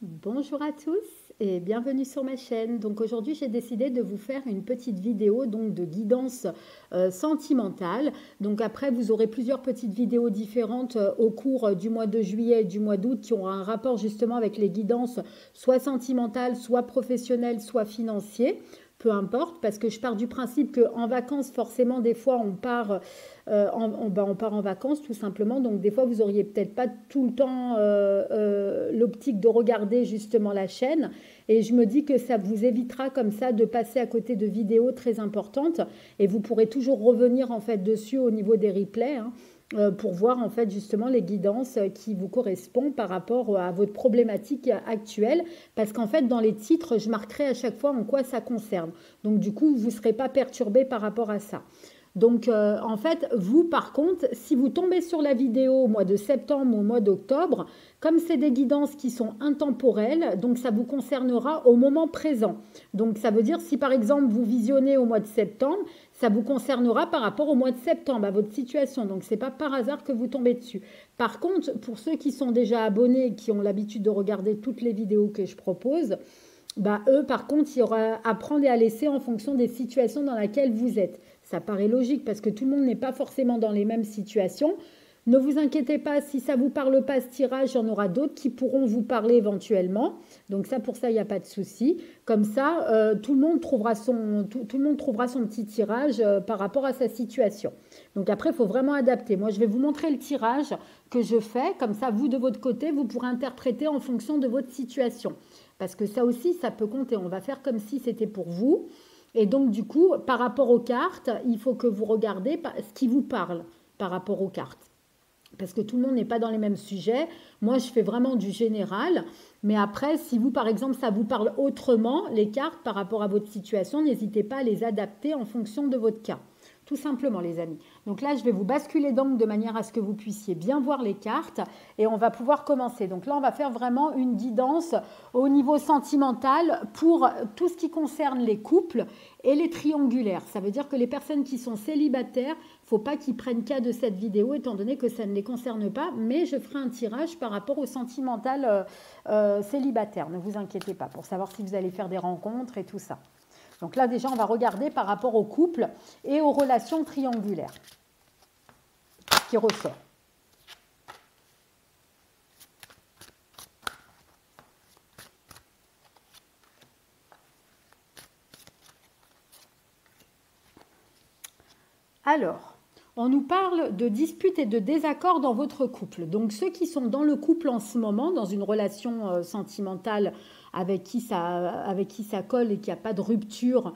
Bonjour à tous et bienvenue sur ma chaîne. Donc aujourd'hui j'ai décidé de vous faire une petite vidéo donc de guidance sentimentale. Donc après vous aurez plusieurs petites vidéos différentes au cours du mois de juillet et du mois d'août qui auront un rapport justement avec les guidances soit sentimentales, soit professionnelles, soit financières. Peu importe, parce que je pars du principe qu'en vacances, forcément, des fois, on part, on part en vacances, tout simplement. Donc, des fois, vous auriez peut-être pas tout le temps l'optique de regarder justement la chaîne. Et je me dis que ça vous évitera comme ça de passer à côté de vidéos très importantes. Et vous pourrez toujours revenir en fait dessus au niveau des replays, hein, pour voir en fait justement les guidances qui vous correspondent par rapport à votre problématique actuelle. Parce qu'en fait, dans les titres, je marquerai à chaque fois en quoi ça concerne. Donc, du coup, vous ne serez pas perturbé par rapport à ça. Donc, en fait, vous, par contre, si vous tombez sur la vidéo au mois de septembre ou au mois d'octobre, comme c'est des guidances qui sont intemporelles, donc ça vous concernera au moment présent. Donc, ça veut dire si, par exemple, vous visionnez au mois de septembre, ça vous concernera par rapport au mois de septembre, à votre situation. Donc, ce n'est pas par hasard que vous tombez dessus. Par contre, pour ceux qui sont déjà abonnés, qui ont l'habitude de regarder toutes les vidéos que je propose, bah, eux, par contre, il y aura à prendre et à laisser en fonction des situations dans lesquelles vous êtes. Ça paraît logique parce que tout le monde n'est pas forcément dans les mêmes situations. Ne vous inquiétez pas, si ça ne vous parle pas ce tirage, il y en aura d'autres qui pourront vous parler éventuellement. Donc ça, pour ça, il n'y a pas de souci. Comme ça, tout le monde trouvera son petit tirage par rapport à sa situation. Donc après, il faut vraiment adapter. Moi, je vais vous montrer le tirage que je fais. Comme ça, vous, de votre côté, vous pourrez interpréter en fonction de votre situation. Parce que ça aussi, ça peut compter. On va faire comme si c'était pour vous. Et donc, du coup, par rapport aux cartes, il faut que vous regardez ce qui vous parle par rapport aux cartes. Parce que tout le monde n'est pas dans les mêmes sujets. Moi, je fais vraiment du général. Mais après, si vous, par exemple, ça vous parle autrement, les cartes par rapport à votre situation, n'hésitez pas à les adapter en fonction de votre cas. Tout simplement, les amis. Donc là, je vais vous basculer d'angle de manière à ce que vous puissiez bien voir les cartes et on va pouvoir commencer. Donc là, on va faire vraiment une guidance au niveau sentimental pour tout ce qui concerne les couples et les triangulaires. Ça veut dire que les personnes qui sont célibataires, il ne faut pas qu'ils prennent cas de cette vidéo étant donné que ça ne les concerne pas, mais je ferai un tirage par rapport au sentimental célibataire. Ne vous inquiétez pas pour savoir si vous allez faire des rencontres et tout ça. Donc là, déjà, on va regarder par rapport au couple et aux relations triangulaires qui ressort. Alors, on nous parle de disputes et de désaccords dans votre couple. Donc, ceux qui sont dans le couple en ce moment, dans une relation sentimentale avec qui ça colle et qu'il n'y a pas de rupture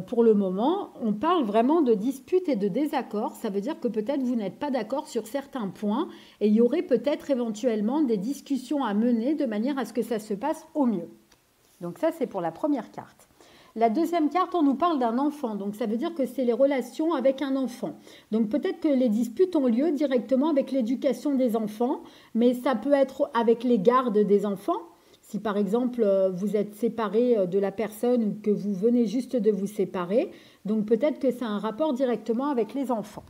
pour le moment, on parle vraiment de disputes et de désaccords. Ça veut dire que peut-être vous n'êtes pas d'accord sur certains points et il y aurait peut-être éventuellement des discussions à mener de manière à ce que ça se passe au mieux. Donc ça, c'est pour la première carte. La deuxième carte, on nous parle d'un enfant. Donc, ça veut dire que c'est les relations avec un enfant. Donc, peut-être que les disputes ont lieu directement avec l'éducation des enfants, mais ça peut être avec les gardes des enfants. Si, par exemple, vous êtes séparé de la personne ou que vous venez juste de vous séparer, donc peut-être que c'est un rapport directement avec les enfants.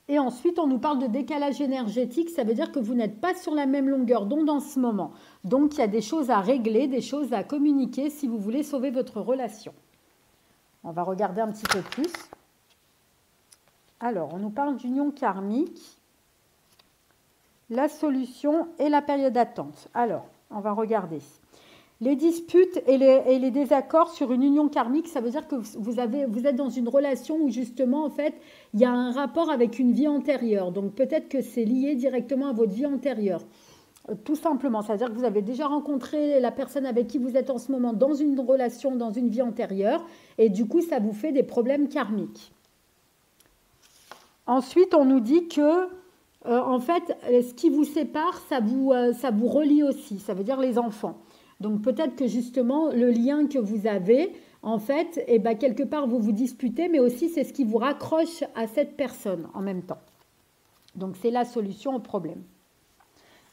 Et ensuite, on nous parle de décalage énergétique. Ça veut dire que vous n'êtes pas sur la même longueur d'onde en ce moment. Donc, il y a des choses à régler, des choses à communiquer si vous voulez sauver votre relation. On va regarder un petit peu plus. Alors, on nous parle d'union karmique, la solution et la période d'attente. Alors, on va regarder. Les disputes et les désaccords sur une union karmique, ça veut dire que vous êtes dans une relation où justement, en fait, il y a un rapport avec une vie antérieure. Donc peut-être que c'est lié directement à votre vie antérieure. Tout simplement, ça veut dire que vous avez déjà rencontré la personne avec qui vous êtes en ce moment dans une relation, dans une vie antérieure. Et du coup, ça vous fait des problèmes karmiques. Ensuite, on nous dit que, en fait, ce qui vous sépare, ça vous relie aussi. Ça veut dire les enfants. Donc peut-être que justement, le lien que vous avez, en fait, eh ben, quelque part, vous vous disputez, mais aussi c'est ce qui vous raccroche à cette personne en même temps. Donc c'est la solution au problème.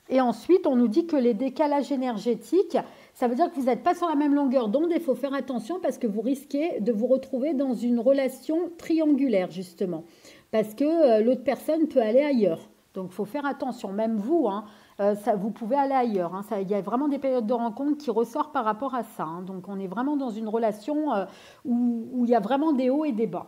Et ensuite, on nous dit que les décalages énergétiques, ça veut dire que vous n'êtes pas sur la même longueur d'onde et il faut faire attention parce que vous risquez de vous retrouver dans une relation triangulaire, justement. Parce que l'autre personne peut aller ailleurs. Donc, il faut faire attention, même vous, hein. vous pouvez aller ailleurs. Hein. Il y a vraiment des périodes de rencontre qui ressortent par rapport à ça. Hein. Donc, on est vraiment dans une relation où il y a vraiment des hauts et des bas.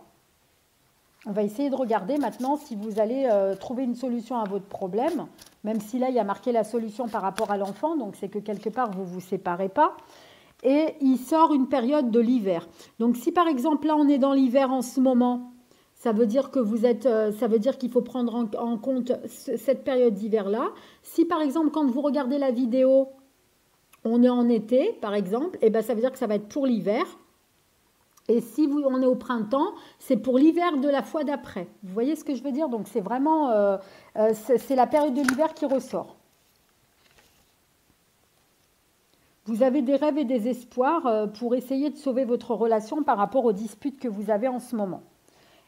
On va essayer de regarder maintenant si vous allez trouver une solution à votre problème, même si là, il y a marqué la solution par rapport à l'enfant, donc c'est que quelque part, vous ne vous séparez pas. Et il sort une période de l'hiver. Donc, si par exemple, là, on est dans l'hiver en ce moment, ça veut dire que ça veut dire qu'il faut prendre en compte cette période d'hiver-là. Si par exemple, quand vous regardez la vidéo, on est en été, par exemple, et ben, ça veut dire que ça va être pour l'hiver. Et si on est au printemps, c'est pour l'hiver de la fois d'après. Vous voyez ce que je veux dire? Donc, c'est vraiment c'est la période de l'hiver qui ressort. Vous avez des rêves et des espoirs pour essayer de sauver votre relation par rapport aux disputes que vous avez en ce moment.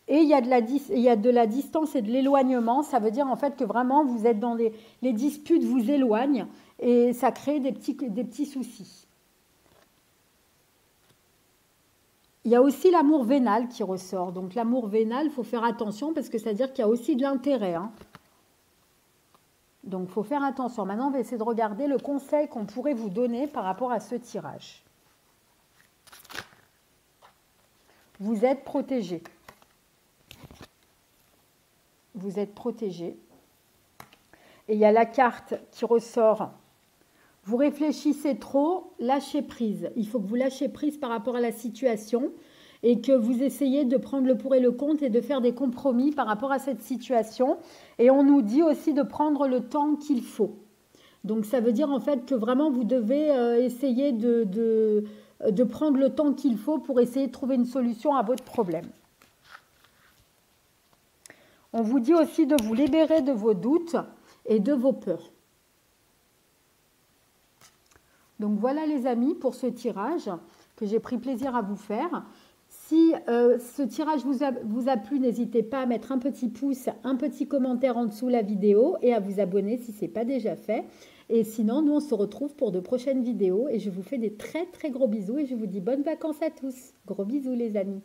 Et il y a de la distance et de l'éloignement. Ça veut dire en fait que vraiment vous êtes dans les disputes vous éloignent et ça crée des petits soucis. Il y a aussi l'amour vénal qui ressort. Donc l'amour vénal, il faut faire attention parce que ça veut dire qu'il y a aussi de l'intérêt. Hein. Donc il faut faire attention. Maintenant, on va essayer de regarder le conseil qu'on pourrait vous donner par rapport à ce tirage. Vous êtes protégé. Vous êtes protégé. Et il y a la carte qui ressort. Vous réfléchissez trop, lâchez prise. Il faut que vous lâchez prise par rapport à la situation et que vous essayez de prendre le pour et le contre et de faire des compromis par rapport à cette situation. Et on nous dit aussi de prendre le temps qu'il faut. Donc ça veut dire en fait que vraiment vous devez essayer de prendre le temps qu'il faut pour essayer de trouver une solution à votre problème. On vous dit aussi de vous libérer de vos doutes et de vos peurs. Donc voilà les amis pour ce tirage que j'ai pris plaisir à vous faire. Si ce tirage vous a plu, n'hésitez pas à mettre un petit pouce, un petit commentaire en dessous la vidéo et à vous abonner si ce n'est pas déjà fait. Et sinon, nous on se retrouve pour de prochaines vidéos et je vous fais des très très gros bisous et je vous dis bonnes vacances à tous. Gros bisous les amis.